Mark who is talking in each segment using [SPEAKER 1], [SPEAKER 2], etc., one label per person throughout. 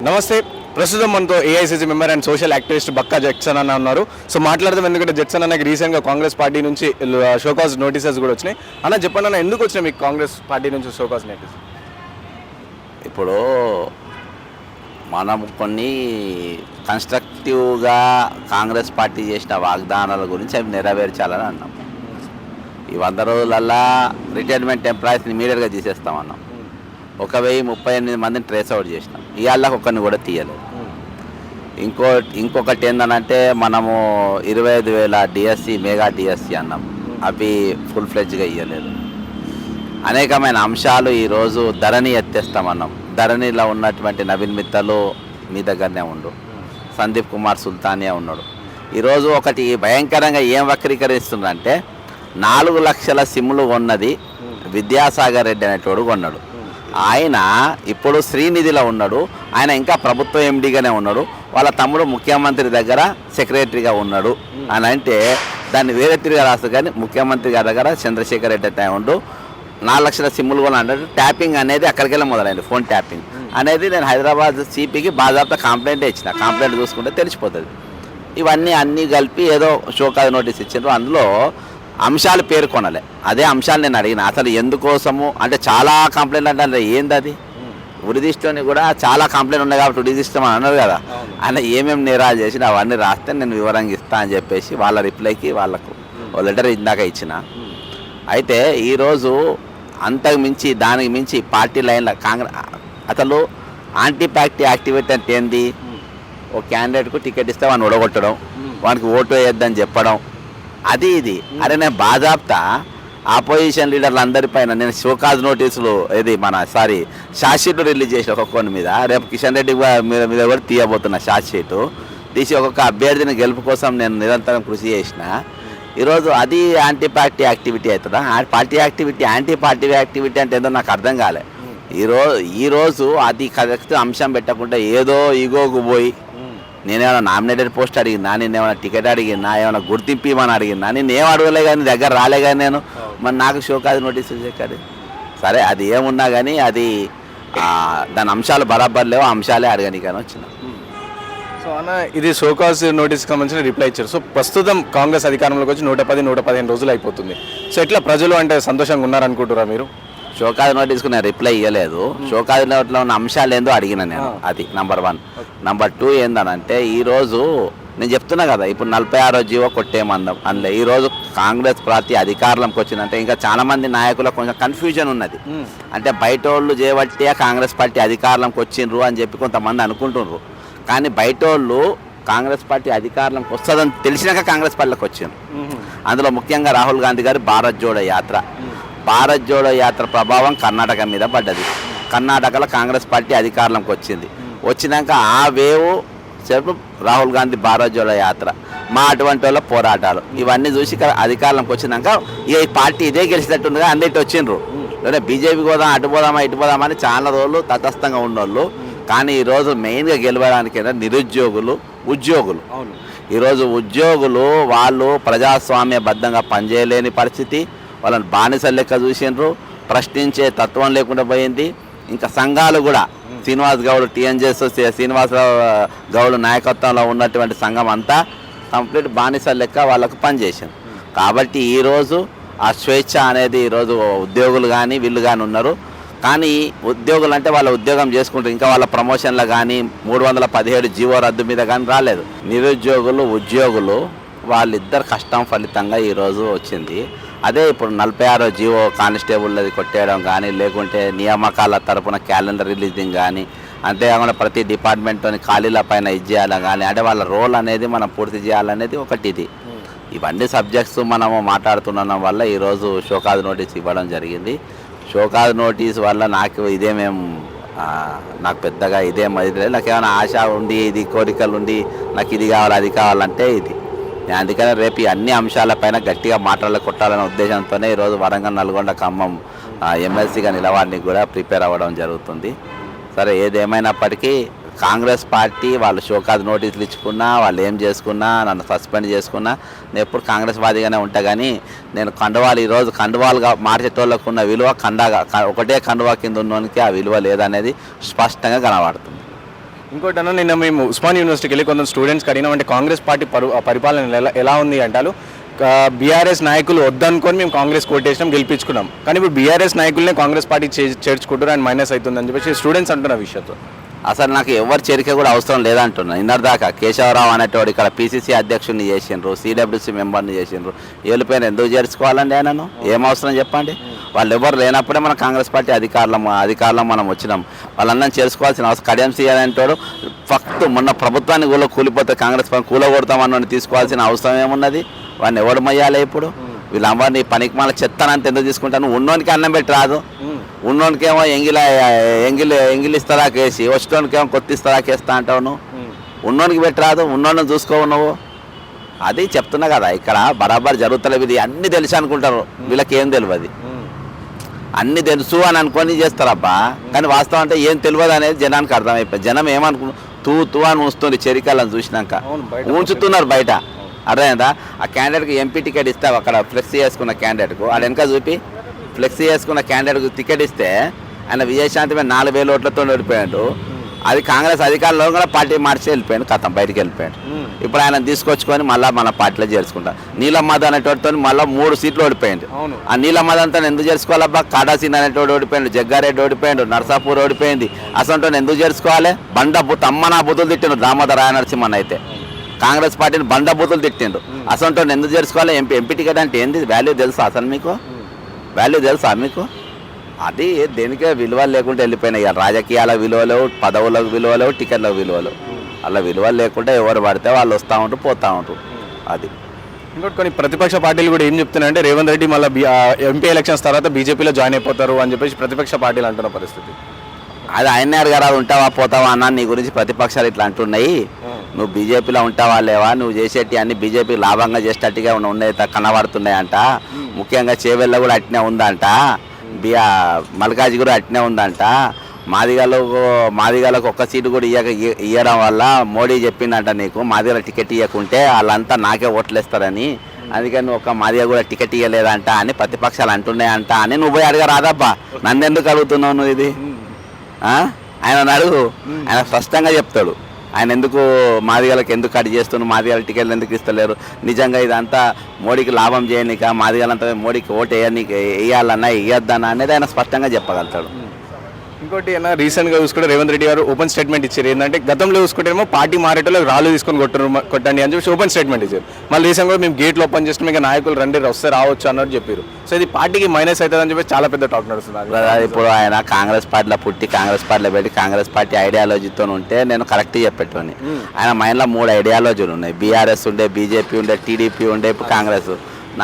[SPEAKER 1] నమస్తే. ప్రస్తుతం మనతో AICC member and social activist Bakka Judson అన్న ఉన్నారు. సో మాట్లాడదాం, ఎందుకంటే జడ్సన్ అన్నకి రీసెంట్గా కాంగ్రెస్ పార్టీ నుంచి షోకాజ్ నోటీసెస్ కూడా వచ్చినాయి. అన్న చెప్పండి అన్న, ఎందుకు వచ్చినాయి మీకు కాంగ్రెస్ పార్టీ నుంచి షోకాజ్ నోటీస్?
[SPEAKER 2] ఇప్పుడు మనం కొన్ని కన్స్ట్రక్టివ్గా కాంగ్రెస్ పార్టీ చేసిన వాగ్దానాల గురించి అవి నెరవేర్చాలని అన్నాం. ఈ 100 రోజులల్లా రిటైర్మెంట్ ఎంప్లాయీస్ని ఇమీడియట్గా తీసేస్తామన్నాం. 1038 మందిని ట్రేస్ అవుట్ చేసినాం. ఇవాళ ఒక్కరిని కూడా తీయలేదు. ఇంకొకటి ఏంటంటే మనము 25,000 డిఎస్సి మెగా డిఎస్సి అన్నాం. అవి ఫుల్ ఫ్లెడ్జ్గా ఇవ్వలేదు. అనేకమైన అంశాలు ఈరోజు ధరణి ఎత్తేస్తామన్నాం. ధరణిలో ఉన్నటువంటి నవీన్ మిత్తలు మీ దగ్గరనే ఉండు, సందీప్ కుమార్ సుల్తానియా ఉన్నాడు. ఈరోజు ఒకటి భయంకరంగా ఏం వక్రీకరిస్తుందంటే 4 లక్షల సిమ్లు కొన్నది విద్యాసాగర్ రెడ్డి అనేటోడు కొన్నాడు. ఆయన ఇప్పుడు శ్రీనిధిలో ఉన్నాడు. ఆయన ఇంకా ప్రభుత్వ ఎండీగానే ఉన్నాడు. వాళ్ళ తమ్ముడు ముఖ్యమంత్రి దగ్గర సెక్రటరీగా ఉన్నాడు అని అంటే దాన్ని వేరే తిరిగి రాస్తారు. కానీ ముఖ్యమంత్రి గారి దగ్గర చంద్రశేఖర్ రెడ్డి అయితే ఉండు. 4 లక్షల సిమ్ములు కూడా అన్నాడు. ట్యాపింగ్ అనేది అక్కడికెళ్ళి మొదలైంది. ఫోన్ ట్యాపింగ్ అనేది నేను హైదరాబాద్ సిపికి బాధాప్త కంప్లైంట్ ఇచ్చిన. కంప్లైంట్ చూసుకుంటే తెలిసిపోతుంది. ఇవన్నీ అన్నీ కలిపి ఏదో షోకాజ్ నోటీస్ ఇచ్చిండ్రు. అందులో అంశాలు పేర్కొనలే. అదే అంశాలు నేను అడిగిన, అసలు ఎందుకోసము అంటే చాలా కంప్లైంట్ అంటే ఏంది అది? ఉరిదిష్టని కూడా చాలా కంప్లైంట్ ఉన్నాయి కాబట్టి ఉరిదిష్టం అని అన్నారు కదా. ఆయన ఏమేమి నేరాలు చేసినా అవన్నీ రాస్తే నేను వివరంగా ఇస్తా అని చెప్పేసి వాళ్ళ రిప్లైకి వాళ్ళకు ఓ లెటర్ ఇందాక ఇచ్చిన. అయితే ఈరోజు అంతకు మించి దానికి మించి పార్టీ లైన్ల కాంగ్రెస్ అసలు యాంటీ పార్టీ యాక్టివిటీ అంటే ఏంది? ఓ క్యాండిడేట్కు టికెట్ ఇస్తే వాడిని ఓడగొట్టడం, వానికి ఓటు వేయొద్దని చెప్పడం, అది ఇది. అరే నేను బాజాప్తా ఆపోజిషన్ లీడర్లు అందరిపైన నేను షోకాజ్ నోటీసులు షార్ట్ షీట్లు రిలీజ్ చేసి ఒక్కొక్కరి మీద. రేపు కిషన్ రెడ్డి మీద కూడా తీయబోతున్నా షార్ట్ షీటు తీసి ఒక్కొక్క అభ్యర్థిని గెలుపు కోసం నేను నిరంతరం కృషి చేసిన. ఈరోజు అది యాంటీ పార్టీ యాక్టివిటీ అవుతుందా? Party activity anti party activity అంటే ఏదో నాకు అర్థం కాలే. ఈరోజు అది కరెక్ట్ అంశం పెట్టకుండా ఏదో ఈగోకు పోయి నేనేమైనా నామినేటెడ్ పోస్ట్ అడిగినా, నేనేమైనా టికెట్ అడిగినా, ఏమైనా గుర్తింపు ఇవ్వమని అడిగినా, నేనేం అడగలే కానీ దగ్గర రాలే కానీ నేను మరి నాకు షోకాజ్ నోటీసు చెక్కది. సరే అది ఏమున్నా కానీ అది దాని అంశాలు బరాబర్ లేవు, అంశాలే అడగనికని వచ్చిన.
[SPEAKER 1] సో అన్న, ఇది షోకాజ్ నోటీస్కి సంబంధించిన రిప్లై ఇచ్చారు. సో ప్రస్తుతం కాంగ్రెస్ అధికారంలోకి వచ్చి 115 రోజులు అయిపోతుంది. సో ఎట్లా ప్రజలు అంటే సంతోషంగా ఉన్నారనుకుంటురా మీరు?
[SPEAKER 2] షోకాజ్ నోటీస్కు నేను రిప్లై ఇవ్వలేదు. షోకాజ్ నోట్లో ఉన్న అంశాలు ఏందో అడిగిన నేను. అది నంబర్ 1. నంబర్ 2 ఏందనంటే ఈరోజు నేను చెప్తున్నా కదా, ఇప్పుడు 46వ జీవో కొట్టేమందాం అందులో. ఈరోజు కాంగ్రెస్ పార్టీ అధికారంలోకి వచ్చిందంటే ఇంకా చాలామంది నాయకులకు కొంచెం కన్ఫ్యూజన్ ఉన్నది. అంటే బయట వాళ్ళు చేయబట్టే కాంగ్రెస్ పార్టీ అధికారంలోకి వచ్చిండ్రు అని చెప్పి కొంతమంది అనుకుంటున్నారు. కానీ బయట వాళ్ళు కాంగ్రెస్ పార్టీ అధికారంలోకి వస్తుందని తెలిసినాక కాంగ్రెస్ పార్టీలోకి వచ్చిండ్రు. అందులో ముఖ్యంగా రాహుల్ గాంధీ గారి భారత్ జోడో యాత్ర ప్రభావం కర్ణాటక మీద పడ్డది. కర్ణాటకలో కాంగ్రెస్ పార్టీ అధికారంలోకి వచ్చినాక ఆ వేవ్ సేపు రాహుల్ గాంధీ భారత్ జోడో యాత్ర, మా అటువంటి వాళ్ళ పోరాటాలు ఇవన్నీ చూసి అధికారంలోకి వచ్చినాక ఈ పార్టీ ఇదే గెలిచినట్టుండగా అందరికీ వచ్చిండ్రు. లేదా బీజేపీ పోదాం, అటు పోదామా ఇటు పోదామని చాలా రోజులు తటస్థంగా ఉన్నోళ్ళు. కానీ ఈరోజు మెయిన్గా గెలవడానికి ఉద్యోగులు ఈరోజు ఉద్యోగులు వాళ్ళు ప్రజాస్వామ్యబద్ధంగా పనిచేయలేని పరిస్థితి, వాళ్ళని బానిసలు లెక్క చూసిండ్రు, ప్రశ్నించే తత్వం లేకుండా పోయింది. ఇంకా సంఘాలు కూడా శ్రీనివాస్ గౌడ్ టీఎన్జెస్ శ్రీనివాసరావు గౌడ్ నాయకత్వంలో ఉన్నటువంటి సంఘం అంతా కంప్లీట్ బానిసల లెక్క వాళ్ళకు పనిచేసింది. కాబట్టి ఈరోజు ఆ స్వేచ్ఛ అనేది ఈరోజు ఉద్యోగులు కానీ వీళ్ళు కానీ ఉన్నారు. కానీ ఉద్యోగులు అంటే వాళ్ళ ఉద్యోగం చేసుకుంటారు, ఇంకా వాళ్ళ ప్రమోషన్లు కానీ 317 జీవో రద్దు మీద కానీ రాలేదు. నిరుద్యోగులు ఉద్యోగులు వాళ్ళిద్దరు కష్టం ఫలితంగా ఈరోజు వచ్చింది. అదే ఇప్పుడు 46వ జీవో కానిస్టేబుల్ది కొట్టేయడం కానీ, లేకుంటే నియామకాల తరపున క్యాలెండర్ రిలీజింగ్ కానీ, అంతేకాకుండా ప్రతి డిపార్ట్మెంట్తోని ఖాళీల పైన చేయాలని కానీ, అంటే వాళ్ళ రోల్ అనేది మనం పూర్తి చేయాలనేది ఒకటి. ఇది ఇవన్నీ సబ్జెక్ట్స్ మనము మాట్లాడుతున్న వల్ల ఈరోజు షోకాజ్ నోటీస్ ఇవ్వడం జరిగింది. షోకాజ్ నోటీస్ వల్ల నాకు నాకు పెద్దగా ఇదేం లేదు. నాకు ఏమైనా ఆశ ఉండి ఇది కోరికలు ఉండి నాకు ఇది కావాలి అది కావాలంటే ఇది. అందుకనే రేపు అన్ని అంశాలపైన గట్టిగా కొట్టాలనే ఉద్దేశంతోనే ఈరోజు వరంగల్, నల్గొండ, ఖమ్మం ఎమ్మెల్సీగా నిలవడానికి కూడా ప్రిపేర్ అవ్వడం జరుగుతుంది. సరే ఏదేమైనప్పటికీ కాంగ్రెస్ పార్టీ వాళ్ళు షోకాజ్ నోటీసులు ఇచ్చుకున్నా, వాళ్ళు ఏం చేసుకున్నా, నన్ను సస్పెండ్ చేసుకున్నా నేను ఎప్పుడు కాంగ్రెస్ వాదిగానే ఉంటా. కానీ నేను ఈరోజు కండువాలుగా మార్చేటోళ్ళకు ఉన్న విలువ ఒకటే కండువా కింద ఉన్నోనికి ఆ విలువ లేదనేది స్పష్టంగా కనబడుతుంది.
[SPEAKER 1] ఇంకోటి అన్న, నిన్న మేము ఉస్మాన్ యూనివర్సిటీకి వెళ్ళి కొంత స్టూడెంట్స్కి అడిగినామంటే కాంగ్రెస్ పార్టీ పరిపాలన ఎలా ఉంది అంటారు. బీఆర్ఎస్ నాయకులు వద్దనుకొని మేము కాంగ్రెస్ కోటేసినాం, గెలిపించుకున్నాం. కానీ ఇప్పుడు బీఆర్ఎస్ నాయకులనే కాంగ్రెస్ పార్టీ చేర్చుకుంటారు అండ్ మైనస్ అవుతుందని చెప్పేసి స్టూడెంట్స్ అంటున్న విషయంతో
[SPEAKER 2] అసలు నాకు ఎవరు చేరిక కూడా అవసరం లేదంటున్నా. ఇన్నర్దాకా కేశవరావు అనేటోడు ఇక్కడ పీసీసీ అధ్యక్షుడిని చేసిండ్రు, సిడబ్ల్యూసీ మెంబర్ని చేసిండ్రు. ఏళ్ళపైన ఎందుకు చేర్చుకోవాలండి ఆయనను? ఏం అవసరం చెప్పండి? వాళ్ళు ఎవరు లేనప్పుడే మన కాంగ్రెస్ పార్టీ అధికారంలో మనం వచ్చినాం. వాళ్ళందరం చేర్చుకోవాల్సిన అవసరం. కడియం సీఆర్ ఫక్త్ మొన్న ప్రభుత్వాన్ని కూలిపోతే కాంగ్రెస్ పార్టీ కూలగొడతామని తీసుకోవాల్సిన అవసరం ఏమున్నది? వాడిని ఎవడు మొయ్యాలి ఇప్పుడు? వీళ్ళందరినీ పనికి మళ్ళీ చెత్తనంత ఎందుకు తీసుకుంటాను? ఉన్నోనికి అన్నం పెట్టి రాదు, ఉన్నోనికేమో ఎంగిలి ఇస్తరాకేసి వచ్చేటోనికేమో కొత్త ఇస్తరాకేస్తా అంటావు నువ్వు. ఉన్నోనికి పెట్టి రాదు, ఉన్నోని చూసుకోవు నువ్వు. అది చెప్తున్నా కదా, ఇక్కడ బరాబర్ జరుగుతలేదు. ఇది అన్నీ తెలుసు అనుకుంటారు, వీళ్ళకి ఏం తెలియదు. అన్నీ తెలుసు అని అనుకొని చేస్తారబ్బా, కానీ వాస్తవం అంటే ఏం తెలియదు అనేది జనానికి అర్థమైపోయింది. జనం ఏమనుకు తూ అని ఉంచుతుంది చెరికలను చూసినాక, ఉంచుతున్నారు బయట. అర్థమైందా? ఆ క్యాండిడేట్కి ఎంపీ టికెట్ ఇస్తే అక్కడ ఫ్లెక్సీ వేసుకున్న క్యాండిడేట్కు ఆడ వెనక చూపి ఫ్లెక్సీ వేసుకున్న క్యాండిడేట్కు టికెట్ ఇస్తే ఆయన విజయశాంతి మీద 4,000 ఓట్లతో ఓడిపోయాడు. అది కాంగ్రెస్ అధికారంలో కూడా పార్టీ మార్చి వెళ్ళిపోయాడు, కథం బయటికి వెళ్ళిపోయాడు. ఇప్పుడు ఆయన తీసుకొచ్చుకొని మళ్ళీ మన పార్టీలో చేర్చుకుంటారు. నీలమ్మద అనేటోడితో మళ్ళీ 3 సీట్లు ఓడిపోయింది. ఆ నీలమ్మదంతా ఎందుకు చేర్చుకోవాలబ్బా? కాడాసీన్ అనేటోడు ఓడిపోయాడు, జగ్గారెడ్డి ఓడిపోయాడు, నర్సాపూర్ ఓడిపోయింది. అసలు ఎందుకు చేర్చుకోవాలి? అమ్మనా బుద్ధులు తిట్టిండు దామోదర నరసింహన్ అయితే. కాంగ్రెస్ పార్టీని బండబూతులు తిట్టిండు. అసలు ఎందుకు చేర్చుకోవాలి? ఎంపీ టికెట్ అంటే ఏంది? వాల్యూ తెలుసా అసలు మీకు? వాల్యూ తెలుసా మీకు? అది దేనికే విలువలు లేకుండా వెళ్ళిపోయినాయి. రాజకీయాల విలువలేవు, పదవులకు విలువలేవు, టికెట్లకు విలువలు. అలా విలువలు లేకుండా ఎవరు పడితే వాళ్ళు వస్తూ ఉంటారు, పోతూ ఉంటారు. అది
[SPEAKER 1] ఇంకోటి కొన్ని ప్రతిపక్ష పార్టీలు కూడా ఏం చెప్తున్నాయంటే రేవంత్ రెడ్డి మళ్ళీ ఎంపీ ఎలక్షన్స్ తర్వాత బీజేపీలో జాయిన్ అయిపోతారు అని చెప్పేసి ప్రతిపక్ష పార్టీలు అంటున్న పరిస్థితి.
[SPEAKER 2] అది ఆయనే అడిగారు, అది ఉంటావా పోతావా అన్న. నీ గురించి ప్రతిపక్షాలు ఇట్లా అంటున్నాయి, నువ్వు బీజేపీలో ఉంటావా లేవా, నువ్వు చేసేటి అన్ని బీజేపీకి లాభంగా చేసేటట్టుగా ఉన్నాయి, కనబడుతున్నాయంట. ముఖ్యంగా చేవెళ్ళ కూడా అట్నే ఉందంట, మల్కాజ్ కూడా అట్నే ఉందంట. మాదిగలకు ఒక్క సీటు కూడా ఇవ్వడం వల్ల మోడీ చెప్పిందంట నీకు మాదిగల టికెట్ ఇవ్వకుంటే వాళ్ళంతా నాకే ఓట్లేస్తారని, అందుకని నువ్వు ఒక మాదిగ కూడా టికెట్ ఇవ్వలేదంట అని ప్రతిపక్షాలు అంటున్నాయంట అని నువ్వు పోయి అడిగారు. రాదబ్బా, నన్ను ఎందుకు అడుగుతున్నావు నువ్వు? ఇది ఆయన అడుగు, ఆయన స్పష్టంగా చెప్తాడు. ఆయన ఎందుకు మాదిగలకు ఎందుకు కట్ చేస్తున్నాడు, మాదిగల టికెట్లు ఎందుకు ఇస్తలేరు, నిజంగా ఇదంతా మోడీకి లాభం చేయనిక, మాదిగలంతా మోడీకి ఓటు వేయాలన్నా వేయొద్దన్నా అనేది ఆయన స్పష్టంగా చెప్పగలుగుతాడు.
[SPEAKER 1] ఇంకోటి ఏమన్నా రీసెంట్గా చూసుకుంటే రేవంత్ రెడ్డి గారు ఓపెన్ స్టేట్మెంట్ ఇచ్చారు. ఏంటంటే గతంలో చూసుకుంటేమో పార్టీ మారేటోళ్ళకి రాళ్ళు తీసుకొని కొట్టండి అని చెప్పి ఓపెన్ స్టేట్మెంట్ ఇచ్చారు. మళ్ళీ రీసెంట్గా మేము గేట్లు ఓపెన్ చేస్తే ఇంకా నాయకులు రండి వస్తే రావచ్చు అన్నట్టు చెప్పారు. సో ఇది పార్టీకి మైనస్ అవుతుంది అని చెప్పి చాలా పెద్ద టాక్ నడుస్తుంది.
[SPEAKER 2] ఇప్పుడు ఆయన కాంగ్రెస్ పార్టీలో పుట్టి కాంగ్రెస్ పార్టీలో పెట్టి కాంగ్రెస్ పార్టీ ఐడియాలజీతో ఉంటే నేను కరెక్ట్ చెప్పేటోని. ఆయన మైండ్లో 3 ఐడియాలజీలు ఉన్నాయి. బీఆర్ఎస్ ఉండే, బీజేపీ ఉండే, టీడీపీ ఉండే, ఇప్పుడు కాంగ్రెస్,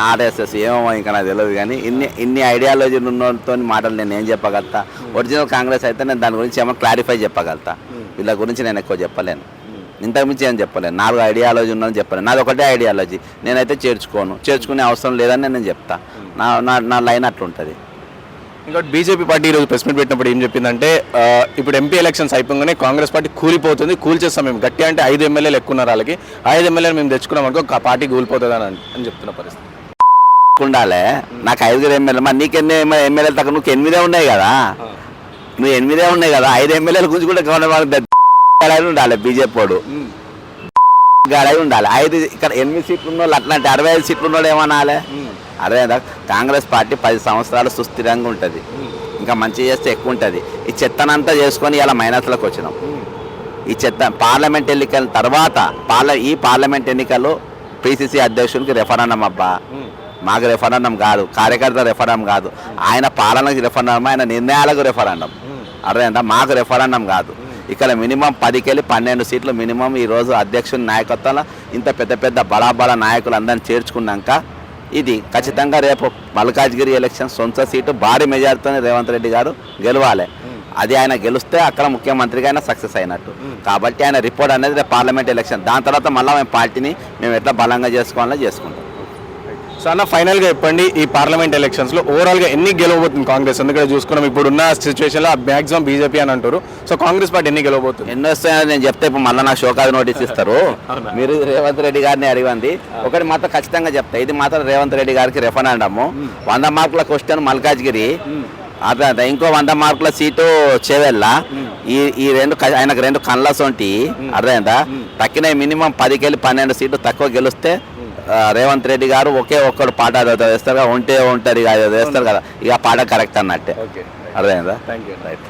[SPEAKER 2] ఆర్ఎస్ఎస్ ఏమో ఇంకా నాకు తెలియదు. కానీ ఇన్ని ఐడియాలజీలు ఉన్నతో మాటలు నేను ఏం చెప్పగలుగుతా? ఒరిజినల్ కాంగ్రెస్ అయితే నేను దాని గురించి ఏమో క్లారిఫై చెప్పగలుగుతా. వీళ్ళ గురించి నేను ఎక్కువ చెప్పలేను, ఇంతకుమించి ఏం చెప్పలేను. 4 ఐడియాలజీ ఉందని చెప్పలేను. నాది ఒకటే ఐడియాలజీ, నేనైతే చేర్చుకునే అవసరం లేదని నేను చెప్తా. నా లైన్ అట్లుంటుంది.
[SPEAKER 1] ఇంకోటి బీజేపీ పార్టీ ఈరోజు ప్రెస్ మీట్ పెట్టినప్పుడు ఏం చెప్పిందంటే ఇప్పుడు ఎంపీ ఎలక్షన్స్ అయిపోగానే కాంగ్రెస్ పార్టీ కూలిపోతుంది, కూల్చేస్తాం మేము గట్టి అంటే 5 ఎమ్మెల్యేలు ఎక్కున్నారు, వాళ్ళకి 5 ఎమ్మెల్యేలు మేము తెచ్చుకున్నాం అనుకో ఆ పార్టీ కూలిపోతుంది అని చెప్తున్న పరిస్థితి
[SPEAKER 2] ఉండాలి. నాకు 5 ఎమ్మెల్యేలు, మరి నీకెన్ని ఎమ్మెల్యేలు తక్కువ? నువ్వు 8 ఉన్నాయి కదా, నువ్వు 8 ఉన్నాయి కదా. 5 ఎమ్మెల్యేలు గురించి కూడా గవర్నమెంట్ ఉండాలి, బీజేపీ వాడు గాడై ఉండాలి. 5 ఇక్కడ 8 సీట్లు ఉన్నోళ్ళు అట్లాంటి 65 సీట్లు ఉన్నోళ్ళు ఏమనాలి? అర్థమైందా? కాంగ్రెస్ పార్టీ 10 సంవత్సరాలు సుస్థిరంగా ఉంటుంది, ఇంకా మంచి చేస్తే ఎక్కువ ఉంటుంది. ఈ చెత్తనంతా చేసుకొని ఇలా మైనస్లకు వచ్చినాం. ఈ చెత్త పార్లమెంట్ ఎన్నికల తర్వాత ఈ పార్లమెంట్ ఎన్నికలు పిసిసి అధ్యక్షునికి రెఫరెండం అబ్బా, మాకు రెఫరెండం కాదు, కార్యకర్త రెఫరెండం కాదు, ఆయన పాలనకు రెఫరెండం, ఆయన నిర్ణయాలకు రెఫరెండం. అర్థమైందా? మాకు రెఫరెండం కాదు. ఇక్కడ మినిమం 10కెళ్ళి 12 సీట్లు మినిమం ఈరోజు అధ్యక్షుని నాయకత్వంలో ఇంత పెద్ద బడా నాయకులు అందరిని చేర్చుకున్నాక ఇది ఖచ్చితంగా రేపు మల్కాజ్గిరి ఎలక్షన్ సొంత సీటు భారీ మెజార్టీతోనే రేవంత్ రెడ్డి గారు గెలవాలి. అది ఆయన గెలిస్తే అక్కడ ముఖ్యమంత్రిగా ఆయన సక్సెస్ అయినట్టు. కాబట్టి ఆయన రిపోర్ట్ అనేది రేపు పార్లమెంట్ ఎలక్షన్, దాని తర్వాత మళ్ళీ మేము పార్టీని ఎట్లా బలంగా చేసుకోవాలో చేసుకుంటాం.
[SPEAKER 1] సో అన్న ఫైనల్గా చెప్పండి, ఈ పార్లమెంట్ ఎలక్షన్స్లో ఓవరాల్గా ఎన్ని గెలవబోతుంది కాంగ్రెస్? ఎందుకంటే చూసుకున్నాం ఇప్పుడున్న సిచ్యువేషన్లో మ్యాక్సిమం బీజేపీ అని అంటారు. సో కాంగ్రెస్ పార్టీ ఎన్ని గెలవబోతుంది?
[SPEAKER 2] ఎన్ని వస్తాయని నేను చెప్తే ఇప్పుడు మళ్ళీ నాకు షోకాజ్ నోటీస్ ఇస్తారు. మీరు రేవంత్ రెడ్డి గారిని అడిగింది ఒకటి మాత్రం ఖచ్చితంగా చెప్తా, ఇది మాత్రం రేవంత్ రెడ్డి గారికి రెఫరెండము 100 మార్కుల క్వశ్చన్ మల్కాజ్గిరి అర్థమైందా? ఇంకో 100 మార్కుల సీటు చేవెళ్ళ. ఈ ఆయనకు 2 కళ్ళ సొంటి. అర్థమైందా? తక్కిన మినిమం 10కెళ్ళి 12 సీట్లు తక్కువ గెలిస్తే రేవంత్ రెడ్డి గారు ఒకే ఒక్కడు పాట వేస్తారు కదా, ఉంటే ఉంటుంది కదా వేస్తారు కదా, ఇక పాట కరెక్ట్ అన్నట్టే.
[SPEAKER 1] ఓకే,
[SPEAKER 2] అర్థమైందా?
[SPEAKER 1] Thank you.
[SPEAKER 2] రైట్.